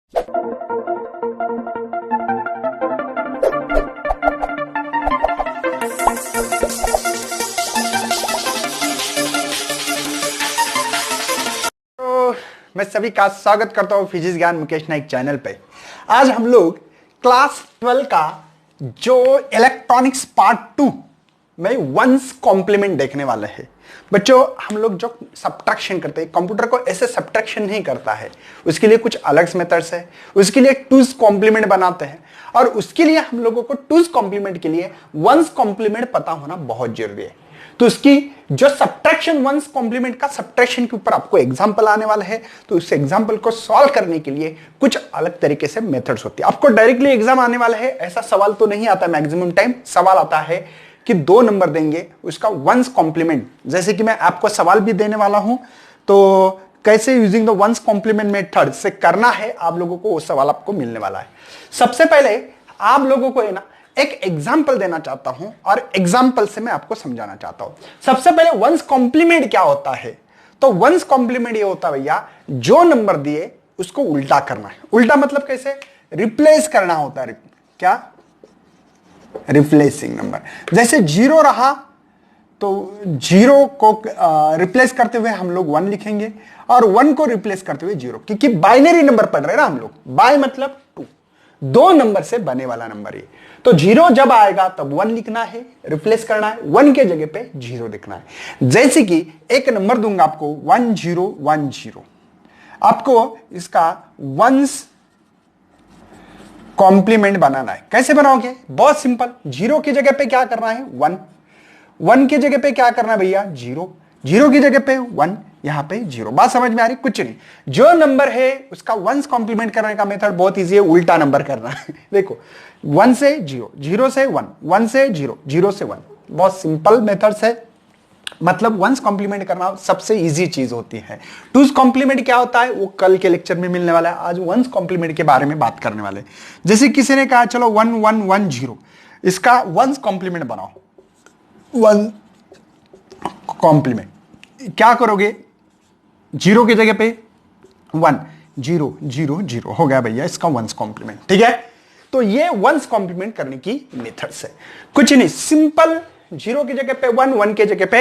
मैं सभी का स्वागत करता हूं फिजिक्स ज्ञान मुकेश नाइक चैनल पे। आज हम लोग क्लास 12 का जो इलेक्ट्रॉनिक्स पार्ट 2 में वंस कॉम्प्लीमेंट देखने वाले हैं। बच्चों, हम लोग जो सब्ट्रैक्शन करते हैं, कंप्यूटर को ऐसे सब्ट्रैक्शन नहीं करता है, उसके लिए कुछ अलग मेथड्स है। उसके लिए टूज कॉम्प्लीमेंट बनाते हैं और उसके लिए हम लोगों को टूज कॉम्प्लीमेंट के लिए वंस कॉम्प्लीमेंट पता होना बहुत जरूरी है। तो उसकी जो सब्ट्रैक्शन वंस कॉम्प्लीमेंट का सब्ट्रैक्शन के ऊपर आपको एग्जांपल आने वाला है, तो उस एग्जांपल को सॉल्व करने के लिए कुछ अलग तरीके से मेथड्स होती है। आपको डायरेक्टली एग्जाम आने वाला है ऐसा सवाल तो नहीं आता, मैक्सिमम टाइम सवाल आता है कि 2 नंबर देंगे उसका वंस कॉम्प्लीमेंट। जैसे कि मैं आपको सवाल भी देने वाला हूं, तो कैसे using the once complement method से करना है आप लोगों को, वो सवाल आपको मिलने वाला है। सबसे पहले आप लोगों को है ना एक एग्जाम्पल देना चाहता हूं और एग्जाम्पल से मैं आपको समझाना चाहता हूं। सबसे पहले वंस कॉम्प्लीमेंट क्या होता है? तो वंस कॉम्प्लीमेंट ये होता है भैया, जो नंबर दिए उसको उल्टा करना है। उल्टा मतलब कैसे? रिप्लेस करना होता है। क्या? Replacing number. जैसे 0 रहा तो 0 को रिप्लेस करते हुए हम लोग 1 लिखेंगे और 1 को रिप्लेस करते हुए 0, क्योंकि बाइनरी नंबर पढ़ रहे हैं ना हम लोग। बाय मतलब 2, 2 नंबर से बने वाला नंबर ये। तो 0 जब आएगा तब 1 लिखना है, रिप्लेस करना है, 1 के जगह पे 0 लिखना है। जैसे कि एक नंबर दूंगा आपको 1010, आपको इसका वंस कॉम्प्लीमेंट बनाना है। कैसे बनाओगे? बहुत सिंपल। 0 की जगह पे क्या करना है? 1, 1 की जगह पे क्या करना है भैया? 0, 0 की जगह पे 1, यहां पे 0। बात समझ में आ रही? कुछ नहीं, जो नंबर है उसका वंस कॉम्प्लीमेंट करने का मेथड बहुत इजी है, उल्टा नंबर करना है। देखो 1 से 0, 0 से 1, 1 से 0, 0 से 1, बहुत सिंपल मेथड्स है। मतलब वंस कॉम्प्लीमेंट करना सबसे इजी चीज होती है। टूज कॉम्प्लीमेंट क्या होता है वो कल के लेक्चर में मिलने वाला है। आज वंस कॉम्प्लीमेंट के बारे में बात करने वाले। जैसे किसी ने कहा चलो 1110, इसका वंस कॉम्प्लीमेंट बनाओ। वन कॉम्प्लीमेंट क्या करोगे? 0 की जगह पे 1, 0 0 0 हो गया भैया इसका वंस कॉम्प्लीमेंट। ठीक है, तो ये वंस कॉम्प्लीमेंट करने की मेथड्स है। कुछ नहीं, सिंपल। 0 की जगह पे 1, 1 की जगह पे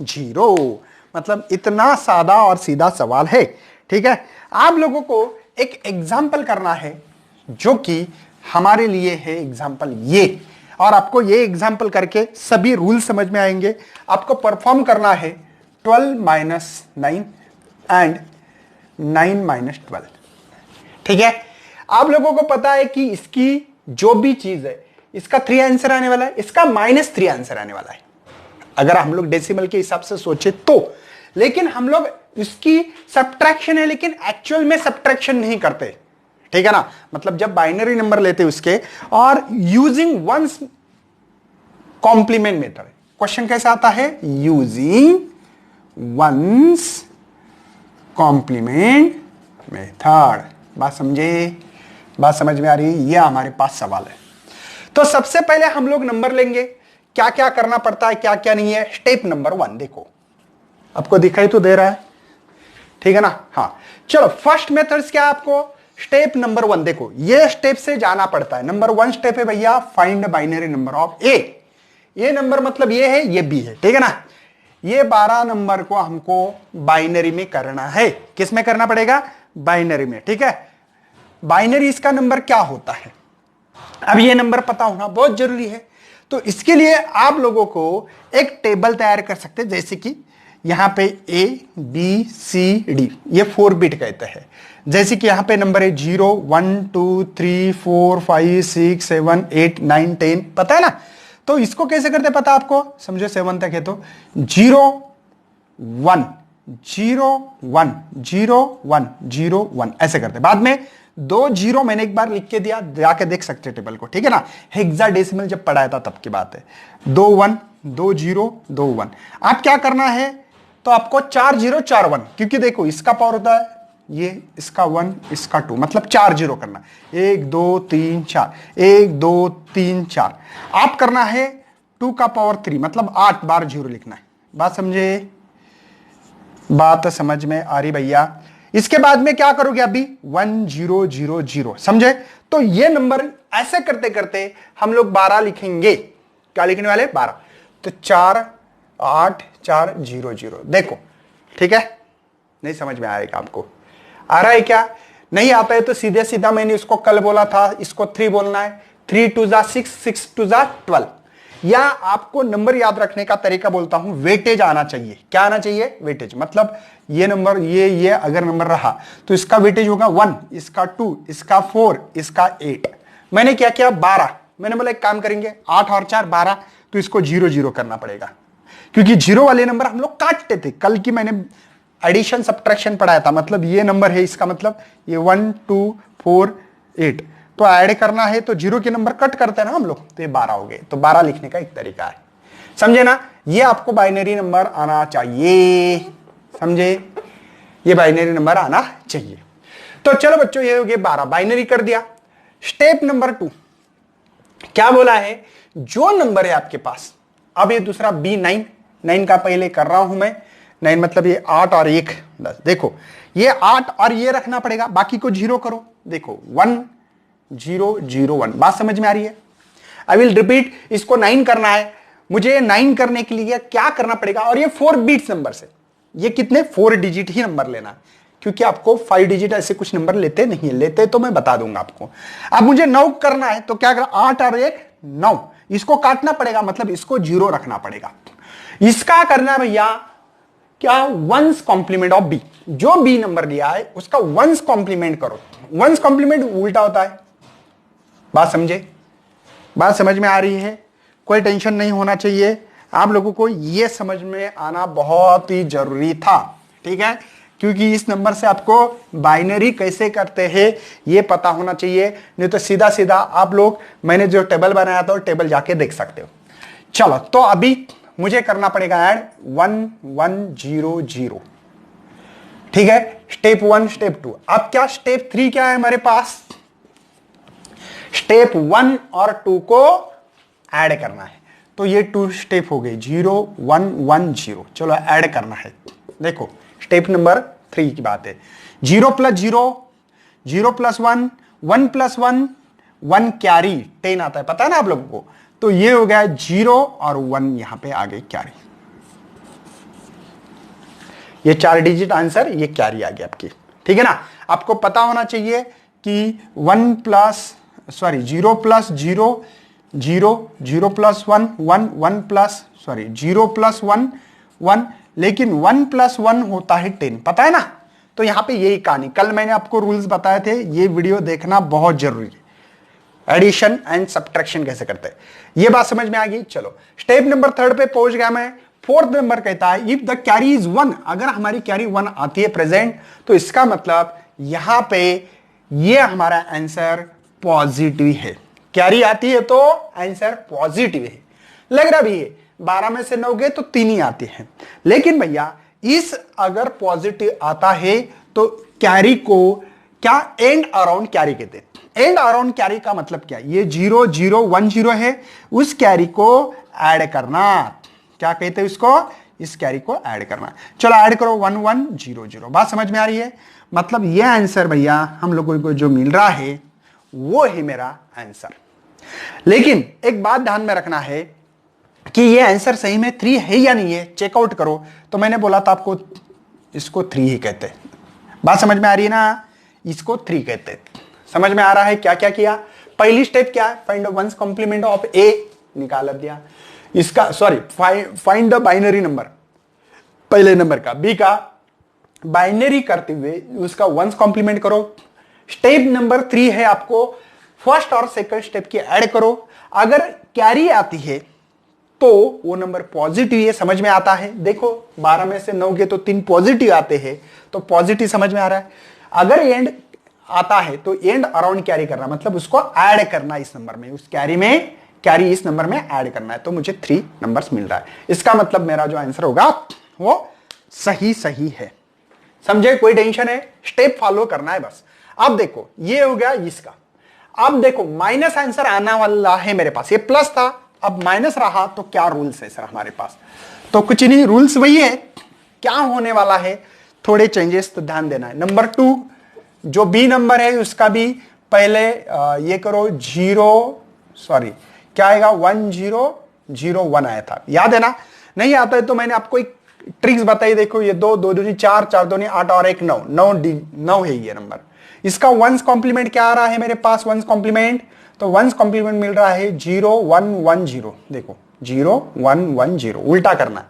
0। मतलब इतना सादा और सीधा सवाल है। ठीक है, आप लोगों को एक एग्जाम्पल करना है जो कि हमारे लिए है एग्जाम्पल ये, और आपको ये एग्जाम्पल करके सभी रूल समझ में आएंगे। आपको परफॉर्म करना है 12 - 9 एंड 9 - 12। ठीक है, आप लोगों को पता है कि इसकी जो भी चीज है, इसका 3 आंसर आने वाला है, इसका -3 आंसर आने वाला है, अगर हम लोग डेसिमल के हिसाब से सोचे तो। लेकिन हम लोग इसकी सब्ट्रैक्शन है, लेकिन एक्चुअल में सब्ट्रैक्शन नहीं करते। ठीक है ना, मतलब जब बाइनरी नंबर लेते उसके और using one's complement method. Question कैसा आता है? Using one's complement method. बात समझे? बात समझ में आ रही? ये हमारे पास सवाल है। तो सबसे पहले हम लोग नंबर लेंगे, क्या क्या करना पड़ता है, क्या क्या नहीं है। स्टेप नंबर 1 देखो, आपको दिखाई तो दे रहा है, ठीक है ना? हाँ, चलो फर्स्ट मेथड्स क्या है आपको? स्टेप नंबर 1 देखो, ये स्टेप से जाना पड़ता है। नंबर 1 स्टेप है भैया, फाइंड बाइनरी नंबर ऑफ ए। ये नंबर मतलब ये है, ये बी है, ठीक है ना? ये 12 नंबर को हमको बाइनरी में करना है। किस में करना पड़ेगा? बाइनरी में। ठीक है, बाइनरी इसका नंबर क्या होता है, अब ये नंबर पता होना बहुत जरूरी है। तो इसके लिए आप लोगों को एक टेबल तैयार कर सकते हैं। जैसे कि यहां पे A B C D, ये 4 बिट कहते हैं। जैसे कि यहां पे नंबर है 0 1 2 3 4 5 6 7 8 9 10, पता है ना? तो इसको कैसे करते पता आपको? समझो 7 तक है तो 0 1 0 1 0 1 0 1 ऐसे करते। बाद में 2 0 मैंने एक बार लिख के दिया, जाके देख सकते टेबल को, ठीक है ना? हेक्साडेसिमल जब पढ़ाया था तब की बात है। 2 1 2 0 2 1। आप क्या करना है? तो आपको 4 0 4 1, क्योंकि देखो इसका पावर होता है ये, इसका 1 इसका 2, मतलब 4 0 करना। 1 2 3 4, 1 2 3 4। आप करना है 2 का पावर 3, मतलब 8 बार 0 लिखना है। बात समझे? बात समझ में आ रही भैया? इसके बाद में क्या करोगे अभी 1000, समझे। तो ये नंबर ऐसे करते करते हम लोग 12 लिखेंगे। क्या लिखने वाले 12। तो 48400 देखो, ठीक है। नहीं समझ में आएगा आपको, आ रहा है क्या? नहीं आता है तो सीधे सीधा मैंने इसको कल बोला था, इसको 3 बोलना है। 3 2 जा 6, 6 2 जा 12। या आपको नंबर याद रखने का तरीका बोलता हूं, वेटेज आना चाहिए। क्या आना चाहिए? वेटेज। मतलब ये नंबर ये अगर नंबर रहा तो इसका वेटेज होगा 1, इसका 2, इसका 4, इसका 8। मैंने क्या किया 12। मैंने बोला एक काम करेंगे 8 और 4 12, तो इसको 0 0 करना पड़ेगा, क्योंकि 0 वाले नंबर हम लोग काटते थे। कल की मैंने एडिशन सब्ट्रैक्शन पढ़ाया था। मतलब ये नंबर है, इसका मतलब ये 1 2 4 8, तो ऐड करना है तो 0 के नंबर कट करते हैं ना हम लोग, तो ये 12 हो गए। तो 12 लिखने का एक तरीका है, समझे ना। ये आपको बाइनरी नंबर आना चाहिए, समझे। ये बाइनरी नंबर आना चाहिए। तो चलो बच्चों, ये हो गए 12, बाइनरी कर दिया। स्टेप नंबर 2 क्या बोला है? जो नंबर है आपके पास, अब ये दूसरा B9, 9 का पहले कर रहा हूं मैं। 9 मतलब ये 8 और 1 10। देखो ये 8 और ये रखना पड़ेगा, बाकी को 0 करो। देखो 1 0 0 1, बात समझ में आ रही है? आई विल रिपीट, इसको 9 करना है मुझे। 9 करने के लिए क्या करना पड़ेगा? और ये 4 बिट्स नंबर से, ये कितने 4 डिजिट ही नंबर लेना, क्योंकि आपको 5 डिजिट ऐसे कुछ नंबर लेते नहीं, लेते तो मैं बता दूंगा आपको। अब मुझे 9 करना है तो क्या करना? 8 और 1 9, इसको काटना पड़ेगा, मतलब इसको 0 रखना पड़ेगा। इसका करना है भैया क्या? One's complement of B. जो बी नंबर लिया है उसका वंस कॉम्प्लीमेंट करो। वंस कॉम्प्लीमेंट उल्टा होता है, बात समझे? बात समझ में आ रही है? कोई टेंशन नहीं होना चाहिए आप लोगों को, यह समझ में आना बहुत ही जरूरी था, ठीक है। क्योंकि इस नंबर से आपको बाइनरी कैसे करते हैं ये पता होना चाहिए, नहीं तो सीधा सीधा आप लोग, मैंने जो टेबल बनाया था टेबल जाके देख सकते हो। चलो, तो अभी मुझे करना पड़ेगा ऐड 1 1 0 0, ठीक है। Step 1 step 2। अब क्या स्टेप 3 क्या है हमारे पास? स्टेप 1 और 2 को ऐड करना है। तो ये 2 स्टेप हो गए, 0 1 1 0। चलो ऐड करना है। देखो स्टेप नंबर 3 की बात है। 0 + 0 0 + 1 1 + 1 1 कैरी 10 आता है, पता है ना आप लोगों को। तो ये हो गया 0 और 1 यहां पे आ गई कैरी। ये 4 डिजिट आंसर, ये कैरी आ गई आपकी, ठीक है ना। आपको पता होना चाहिए कि 0 + 0 0 0 0 + 1 1 1 + 0 + 1 1, लेकिन 1 + 1 होता है 10, पता है ना। तो यहां पे यही कहानी, कल मैंने आपको रूल्स बताए थे, ये वीडियो देखना बहुत जरूरी है। एडिशन एंड सब्ट्रैक्शन कैसे करते हैं, ये बात समझ में आ गई। चलो स्टेप नंबर 3 पे पहुंच गया मैं। 4th नंबर कहता है इफ द कैरी इज 1, अगर हमारी कैरी 1 आती है प्रेजेंट, तो इसका मतलब यहां पे ये हमारा आंसर पॉजिटिव है। कैरी आती है तो आंसर पॉजिटिव है। लग रहा भी है 12 में से 9 गए तो 3 ही आते हैं, लेकिन भैया इस अगर पॉजिटिव आता है तो कैरी को क्या एंड अराउंड कैरी कहते हैं। एंड अराउंड कैरी का मतलब क्या? ये 0 0 1 0 है, उस कैरी को ऐड करना। क्या कहते हैं इसको? इस कैरी को ऐड करना। चलो ऐड करो 1 1 0 0, बात समझ में आ रही है? मतलब ये आंसर भैया हम लोगों को जो मिल रहा है वो है मेरा आंसर। लेकिन एक बात ध्यान में रखना है कि ये आंसर सही में 3 है या नहीं है, चेकआउट करो। तो मैंने बोला था आपको इसको 3 ही कहते हैं, बात समझ में आ रही है ना। इसको 3 कहते हैं, समझ में आ रहा है? क्या क्या किया? पहली स्टेप क्या है? Find the once complement of A, निकाल दिया इसका, sorry find the binary number, पहले नंबर का। बी का बाइनरी करते हुए उसका वंस कॉम्प्लीमेंट करो। स्टेप नंबर 3 है आपको फर्स्ट और सेकंड स्टेप की ऐड करो। अगर कैरी आती है तो वो नंबर पॉजिटिव है, समझ में आता है। देखो 12 में से 9 के तो 3 पॉजिटिव आते हैं, तो पॉजिटिव समझ में आ रहा है। अगर एंड आता है तो एंड अराउंड कैरी करना, मतलब उसको ऐड करना इस नंबर में, उस कैरी में, कैरी इस नंबर में ऐड करना है। तो मुझे 3 नंबर्स मिल रहा है, इसका मतलब मेरा जो आंसर होगा वो सही सही है। समझे? कोई टेंशन है? स्टेप फॉलो करना है बस। अब देखो ये हो गया इसका। अब देखो माइनस आंसर आना वाला है मेरे पास, ये प्लस था अब माइनस रहा, तो क्या रूल्स है सर हमारे पास? तो कुछ नहीं, रूल्स वही है। क्या होने वाला है? थोड़े चेंजेस तो ध्यान देना है। नंबर 2 जो बी नंबर है उसका भी पहले ये करो क्या आएगा 1001 आया था, याद है ना? नहीं आता है तो मैंने आपको एक ट्रिक्स बताई, देखो ये 2 2 दूनी 4 4 दूनी 8 और 1 9 है ये नंबर। इसका वंस कॉम्प्लीमेंट क्या आ रहा है मेरे पास? वंस कॉम्प्लीमेंट, तो वंस कॉम्प्लीमेंट मिल रहा है 0110। देखो 0110 उल्टा करना है।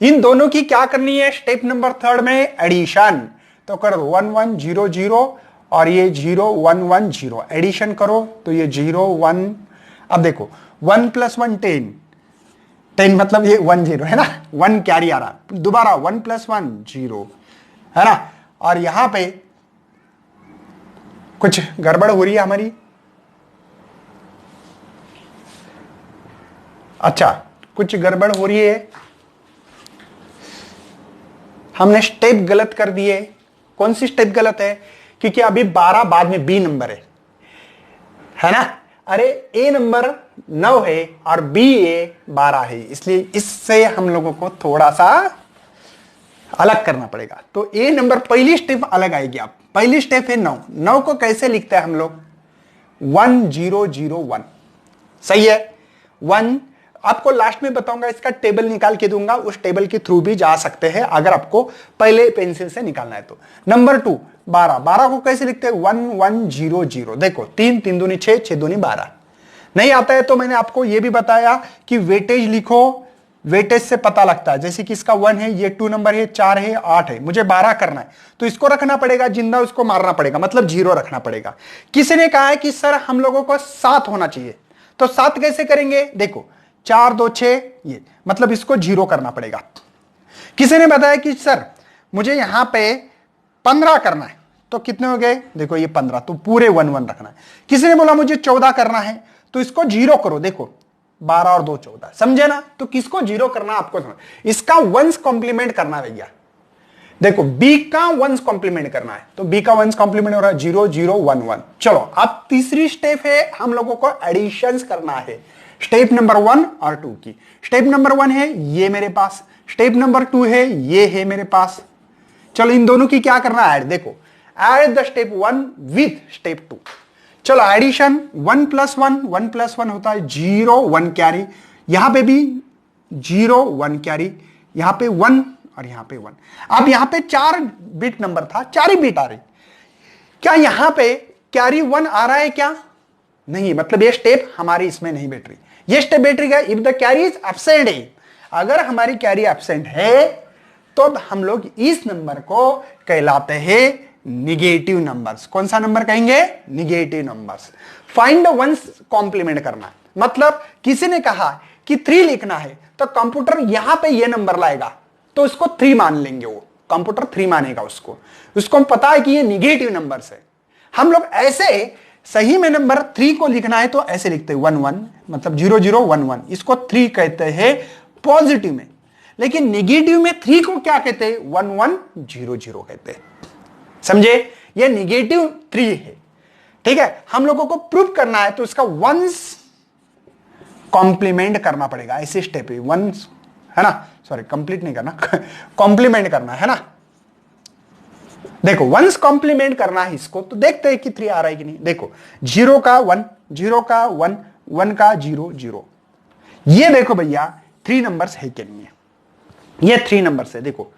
इन दोनों की क्या करनी है स्टेप नंबर 3 में? एडिशन। तो कर दो 1100 और ये 0110 एडिशन करो तो ये 01। अब देखो 1 + 1 10 मतलब ये 10 है ना, 1 कैरी आ रहा। दोबारा 1 + 1 0 है ना। और यहां पे कुछ गड़बड़ हो रही है हमारी। अच्छा कुछ गड़बड़ हो रही है, हमने स्टेप गलत कर दिए। कौन सी स्टेप गलत है? क्योंकि अभी 12 बाद में बी नंबर है ना। अरे ए नंबर 9 है और बी ए 12 है, इसलिए इससे हम लोगों को थोड़ा सा अलग करना पड़ेगा। तो ए नंबर पहली स्टेप अलग आएगी। आप पहली स्टेप है 9। 9 को कैसे लिखते हैं हम लोग? 1001। सही है। 1 आपको लास्ट में बताऊंगा, इसका टेबल निकाल के दूंगा, उस टेबल के थ्रू भी जा सकते हैं अगर आपको पहले पेंसिल से निकालना है तो। नंबर 2 12 को कैसे लिखते हैं? 1100। देखो 3 3 दूनी 6 6 दूनी 12। नहीं आता है तो मैंने आपको यह भी बताया कि वेटेज लिखो, वेटेज से पता लगता है। जैसे कि इसका 1 है, ये 2 नंबर है, 4 है, 8 है, मुझे 12 करना है तो इसको रखना पड़ेगा जिंदा, उसको मारना पड़ेगा, मतलब 0 रखना पड़ेगा। किसी ने कहा है कि सर हम लोगों को 7 होना चाहिए, तो 7 कैसे करेंगे? देखो 4 2 6 ये मतलब इसको 0 करना पड़ेगा। किसी ने बताया कि सर मुझे यहां पे 15 करना है, तो कितने हो गए? देखो ये 15, तो पूरे 1 1 रखना है। किसी ने बोला मुझे 14 करना है, तो इसको 0 करो। देखो 12 और 2 14, समझे ना? तो किसको 0 करना आपको समझ, इसका वंस कॉम्प्लीमेंट करना भैया। देखो बी का वंस कॉम्प्लीमेंट करना है, तो बी का वंस कॉम्प्लीमेंट हो रहा है 0 0 1 1। चलो अब तीसरी स्टेप है, हम लोगों को एडिशन करना है। स्टेप नंबर 1 और 2 की। स्टेप नंबर 1 है ये मेरे पास, स्टेप नंबर 2 है ये है मेरे पास। चलो इन दोनों की क्या करना है? ऐड। देखो add the step 1 with step 2। चलो एडिशन 1 + 1 होता है 0 1 कैरी, यहां पे भी 0 1 कैरी, यहां पे 1 और यहां पे 1। अब यहां पे 4 बिट नंबर था, 4 ही बिट आ रही। क्या यहां पे कैरी 1 आ रहा है क्या? नहीं, मतलब ये स्टेप हमारी इसमें नहीं बैठ रही। ये स्टेप बैठ रही है if the carry is absent है। अगर हमारी कैरी एब्सेंट है तो हम लोग इस नंबर को कहलाते हैं निगेटिव नंबर्स। कौन सा नंबर कहेंगे? Negative numbers. Find the once complement करना, मतलब किसी ने कहा कि 3 लिखना है तो कंप्यूटर यहां पे ये नंबर लाएगा तो उसको 3 मान लेंगे, वो कंप्यूटर 3 मानेगा उसको पता है कि ये निगेटिव नंबर्स है। हम लोग ऐसे सही में नंबर 3 को लिखना है तो ऐसे लिखते हैं 1 1, मतलब 0 0 1 1, इसको 3 कहते हैं पॉजिटिव में। लेकिन निगेटिव में 3 को क्या कहते हैं? 1 1 0 0 कहते हैं। समझे? ये निगेटिव 3 है। ठीक है, हम लोगों को प्रूव करना है तो इसका वंस कॉम्प्लीमेंट करना पड़ेगा। ऐसे स्टेप है, वंस है ना, सॉरी कंप्लीट नहीं करना कॉम्प्लीमेंट करना है ना। देखो वंस कॉम्प्लीमेंट करना है इसको, तो देखते हैं कि 3 आ रहा है कि नहीं। देखो 0 का 1, 0 का 1, 1 का 0 0। ये देखो भैया 3 नंबर्स है कि नहीं है? ये 3 नंबर्स है। देखो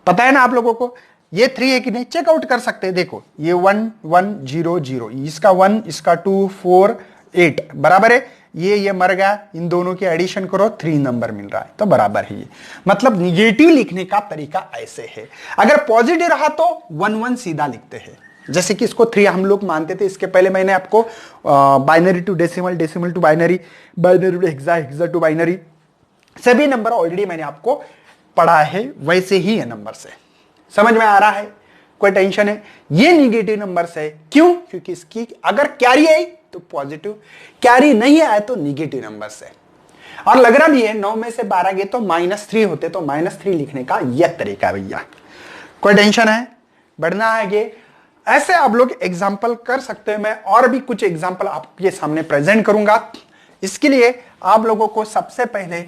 पता है ना आप लोगों को ये 3 है कि नहीं, चेकआउट कर सकते हैं। देखो ये 1 1 0 0, इसका 1, इसका 2 4 8 बराबर है। ये मर गया, इन दोनों की एडिशन करो 3 नंबर मिल रहा है, तो बराबर है ये। मतलब निगेटिव लिखने का तरीका ऐसे है। अगर पॉजिटिव रहा तो 1 1 सीधा लिखते हैं, जैसे कि इसको 3 हम लोग मानते थे। इसके पहले मैंने आपको binary to decimal, decimal to binary, binary to hexa, hexa to binary, सभी नंबर ऑलरेडी मैंने आपको पढ़ा है, वैसे ही ये नंबर से समझ में आ रहा है? कोई टेंशन है? ये निगेटिव नंबर है। क्यों? क्योंकि इसकी अगर कैरी आई तो पॉजिटिव, कैरी नहीं आए तो निगेटिव नंबर है। और लग रहा भी है 9 में से 12 गए तो -3 होते, तो -3 लिखने का यह तरीका है भैया। कोई टेंशन है? बढ़ना है आगे। ऐसे आप लोग एग्जाम्पल कर सकते हैं। मैं और भी कुछ एग्जाम्पल आपके सामने प्रेजेंट करूंगा। इसके लिए आप लोगों को सबसे पहले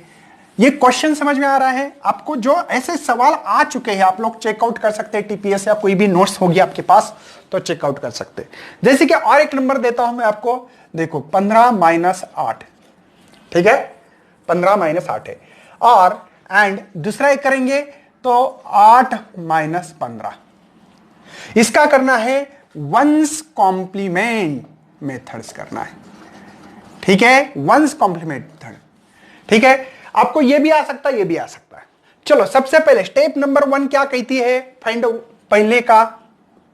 ये क्वेश्चन समझ में आ रहा है आपको? जो ऐसे सवाल आ चुके हैं आप लोग चेकआउट कर सकते हैं, टीपीएस या कोई भी नोट्स होगी आपके पास तो चेकआउट कर सकते हैं। जैसे कि और एक नंबर देता हूं मैं आपको, देखो 15 माइनस 8, ठीक है, 15 माइनस 8 है, और एंड दूसरा एक करेंगे तो 8 माइनस 15। इसका करना है वंस कॉम्प्लीमेंट मेथड्स करना है, ठीक है, वंस कॉम्प्लीमेंट मेथड, ठीक है। आपको ये भी आ सकता है, ये भी आ सकता है। चलो सबसे पहले स्टेप नंबर 1 क्या कहती है? फाइंड पहले का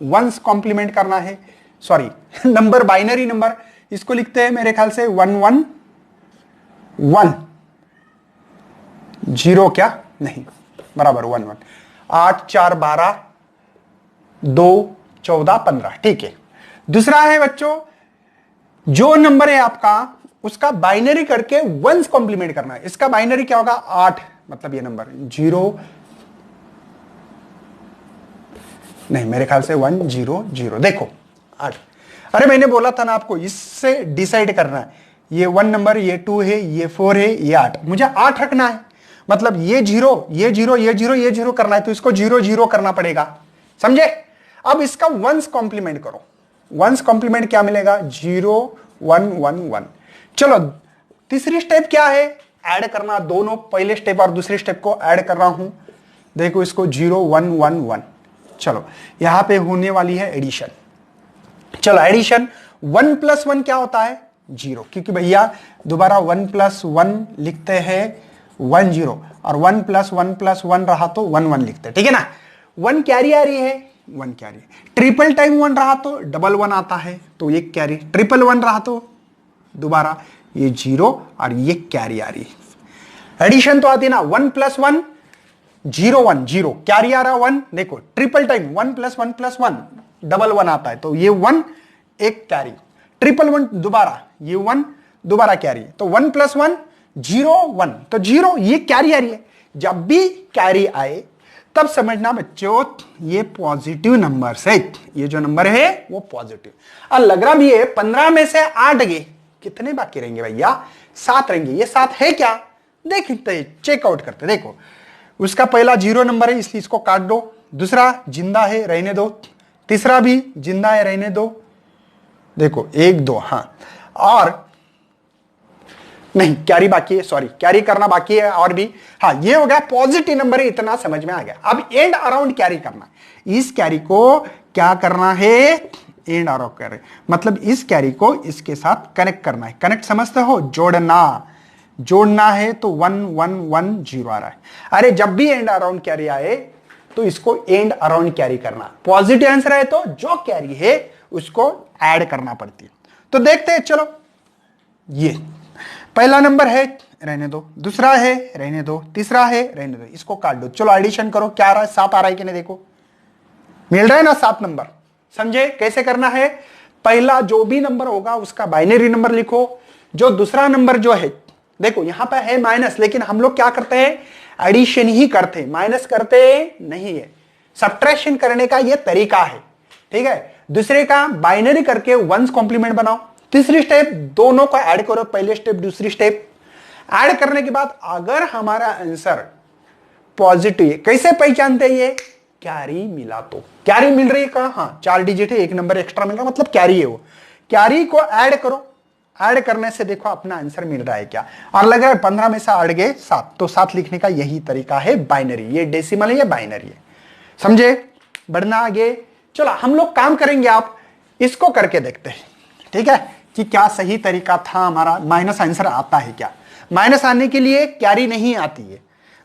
वंस कॉम्प्लीमेंट करना है, सॉरी नंबर बाइनरी नंबर, इसको लिखते हैं मेरे ख्याल से 1 1 1 0 क्या नहीं बराबर 1 1, 8 4 12 2 14 15, ठीक है। दूसरा है बच्चों, जो नंबर है आपका उसका बाइनरी करके वंस कॉम्प्लीमेंट करना है। इसका बाइनरी क्या होगा? 8, मतलब ये नंबर 0 नहीं, मेरे ख्याल से 1 0 0, देखो 8। अरे मैंने बोला था ना आपको, इससे डिसाइड करना है, ये 1 नंबर, ये 2 है, ये 4 है, ये 8, मुझे 8 रखना है, मतलब ये 0 ये 0 ये 0 ये 0 करना है, तो इसको 0 0 करना पड़ेगा, समझे? अब इसका वंस कॉम्प्लीमेंट करो, वंस कॉम्प्लीमेंट क्या मिलेगा? 0 1 1 1। चलो तीसरी स्टेप क्या है? ऐड करना, दोनों पहले स्टेप और दूसरे स्टेप को ऐड कर रहा हूं। देखो इसको 0 1 1 1। चलो यहां पे होने वाली है एडिशन। चलो एडिशन, 1 + 1 क्या होता है? 0, क्योंकि भैया दोबारा 1 + 1 लिखते हैं 1 0, और 1 + 1 + 1 रहा तो 1 1 लिखते हैं, ठीक है ना। 1 कैरी आ रही है, 1 कैरी, ट्रिपल टाइम 1 रहा तो डबल 1 आता है, तो ये कैरी, ट्रिपल 1 रहा तो दोबारा ये 0 और ये कैरी आ रही है। एडिशन तो आती है ना, 1 + 1 0 1 0, कैरी आ रहा 1, देखो ट्रिपल टाइम 1 + 1 + 1 डबल 1 आता है, तो ये 1 एक कैरी, ट्रिपल 1 दोबारा, ये 1 दोबारा कैरी, तो 1 + 1 0 1, तो 0 ये कैरी आ रही है। जब भी कैरी आए तब समझना बच्चों ये पॉजिटिव नंबर से, ये जो नंबर है वो पॉजिटिव। और लग रहा भी है 15 में से 8 गए, कितने बाकी रहेंगे भैया? 7 रहेंगे। ये 7 है क्या? देखते चेकआउट करते। देखो उसका पहला 0 नंबर है, इसलिए इसको काट दो, दूसरा जिंदा है रहने दो, तीसरा भी जिंदा है रहने दो, देखो 1 2, हाँ, और नहीं कैरी बाकी है, सॉरी कैरी करना बाकी है और भी, हाँ ये हो गया पॉजिटिव नंबर है, इतना समझ में आ गया। अब एंड अराउंड कैरी करना, इस कैरी को क्या करना है? एंड अराउंड कैरी, मतलब इस कैरी को इसके साथ कनेक्ट करना है। कनेक्ट समझते हो? जोड़ना है, तो 1 1 1 0 आ रहा है। अरे जब भी एंड अराउंड कैरी आए तो इसको एंड अराउंड कैरी करना, पॉजिटिव आंसर है तो जो कैरी है उसको ऐड करना पड़ती है। तो देखते हैं, चलो ये पहला नंबर है रहने दो, दूसरा है रहने दो, तीसरा है रहने दो, इसको काट दो। चलो एडिशन करो, क्या आ रहा है? 7 आ रहा है कि नहीं? देखो मिल रहा है ना 7 नंबर। समझे कैसे करना है? पहला जो भी नंबर होगा उसका बाइनरी नंबर लिखो, जो दूसरा नंबर जो है, देखो यहां पर है माइनस, लेकिन हम लोग क्या करते हैं? एडिशन ही करते हैं, माइनस करते नहीं है। सब्ट्रैक्शन करने का यह तरीका है, ठीक है। दूसरे का बाइनरी करके वंस कॉम्प्लीमेंट बनाओ। तीसरी स्टेप दोनों को ऐड करो, पहले स्टेप दूसरी स्टेप। ऐड करने के बाद अगर हमारा आंसर पॉजिटिव है, कैसे पहचानते हैं? ये कैरी मिला तो, कैरी मिल रही है कहां? हाँ 4 डिजिट है, 1 नंबर एक्स्ट्रा मिल रहा, मतलब कैरी है वो। कैरी को ऐड करो, ऐड करने से देखो अपना आंसर मिल रहा है क्या। और लग रहा है 15 में से 8 गए 7, तो 7 लिखने का यही तरीका है बाइनरी। ये डेसिमल है, ये बाइनरी है, समझे? बढ़ना आगे, चलो हम लोग काम करेंगे, आप इसको करके देखते हैं, ठीक है, कि क्या सही तरीका था हमारा, माइनस आंसर आता है क्या। माइनस आने के लिए कैरी नहीं आती है,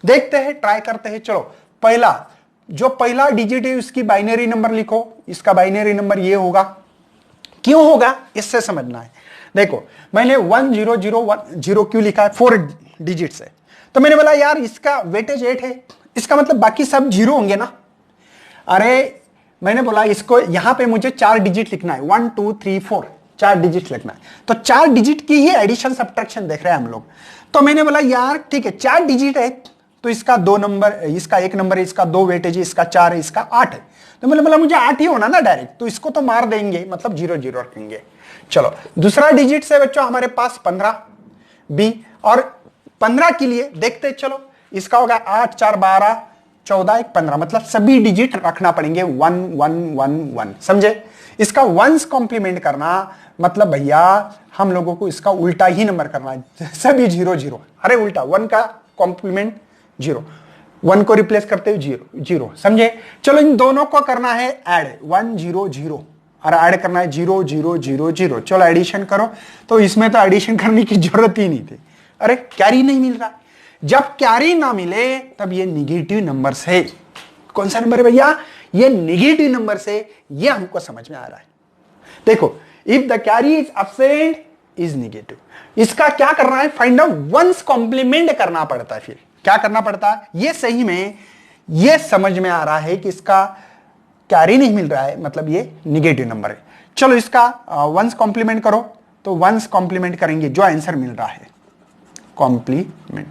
देखते हैं, ट्राई करते हैं। चलो पहला जो पहला डिजिट है उसकी बाइनरी नंबर लिखो, इसका बाइनरी नंबर ये होगा। क्यों होगा इससे समझना है। देखो मैंने 1 0 0 1 0 क्यों लिखा है? 4 डिजिट से, तो मैंने बोला यार इसका वेटेज 8 है, इसका मतलब बाकी सब 0 होंगे ना। अरे मैंने बोला इसको यहां पे मुझे 4 डिजिट लिखना है, 1 2 3 4, 4 डिजिट लिखना है, तो 4 डिजिट की ही एडिशन सब्ट्रैक्शन देख रहे हैं हम लोग। तो मैंने बोला यार ठीक है 4 डिजिट है, तो इसका 2 नंबर, इसका 1 नंबर है, इसका 2 वेटेज है, इसका 4 है, इसका 8 है। तो मैंने बोला मुझे 8 ही होना ना डायरेक्ट, तो इसको तो मार देंगे, मतलब 0 0 रखेंगे। चलो दूसरा डिजिट से बच्चों हमारे पास 15 बी, और 15 के लिए देखते चलो, इसका होगा 8 4 12 14 1 15, मतलब सभी डिजिट रखना पड़ेंगे 1 1 1 1, समझे। इसका वंस कॉम्प्लीमेंट करना मतलब भैया हम लोगों को इसका उल्टा ही नंबर करना है, सभी 0 0, अरे उल्टा 1 का कॉम्प्लीमेंट 0, 1 को रिप्लेस करते हुए 0 0, समझे। चलो इन दोनों को करना है ऐड, 1 0 0 और ऐड करना है 0 0 0 0। चलो एडिशन करो, तो इसमें तो एडिशन करने की जरूरत ही नहीं थी, अरे कैरी नहीं मिल रहा। जब कैरी ना मिले तब ये निगेटिव नंबर है। कौन सा नंबर है भैया, ये निगेटिव नंबर से, ये हमको समझ में आ रहा है। देखो if the carry is absent is negative, इसका क्या करना है, फाइंड आउट वंस कॉम्प्लीमेंट करना पड़ता है। फिर क्या करना पड़ता है, ये सही में ये समझ में आ रहा है कि इसका कैरी नहीं मिल रहा है, मतलब ये निगेटिव नंबर है। चलो इसका वंस कॉम्प्लीमेंट करो, तो वंस कॉम्प्लीमेंट करेंगे, जो आंसर मिल रहा है कॉम्प्लीमेंट,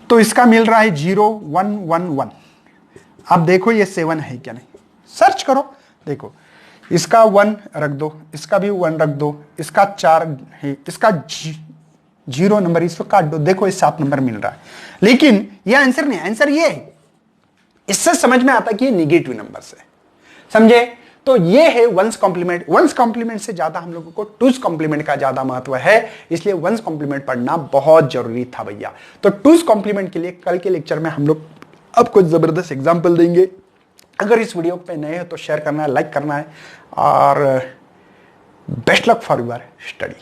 तो इसका मिल रहा है 0 1 1 1। अब देखो ये 7 है क्या नहीं, सर्च करो, देखो इसका 1 रख दो, इसका भी 1 रख दो, इसका 4 है, इसका 0 नंबर, इसको काट दो, देखो ये 7 नंबर मिल रहा है। लेकिन ये आंसर नहीं, आंसर ये है। इससे समझ में आता है कि ये निगेटिव नंबर से, समझे। तो ये है वंस कॉम्प्लीमेंट। वंस कॉम्प्लीमेंट से ज्यादा हम लोगों को टूज कॉम्प्लीमेंट का ज्यादा महत्व है, इसलिए वंस कॉम्प्लीमेंट पढ़ना बहुत जरूरी था भैया। तो टूज कॉम्प्लीमेंट के लिए कल के लेक्चर में हम लोग आपको जबरदस्त एग्जाम्पल देंगे। अगर इस वीडियो पे नए हो तो शेयर करना है, लाइक करना है, और best luck for your study.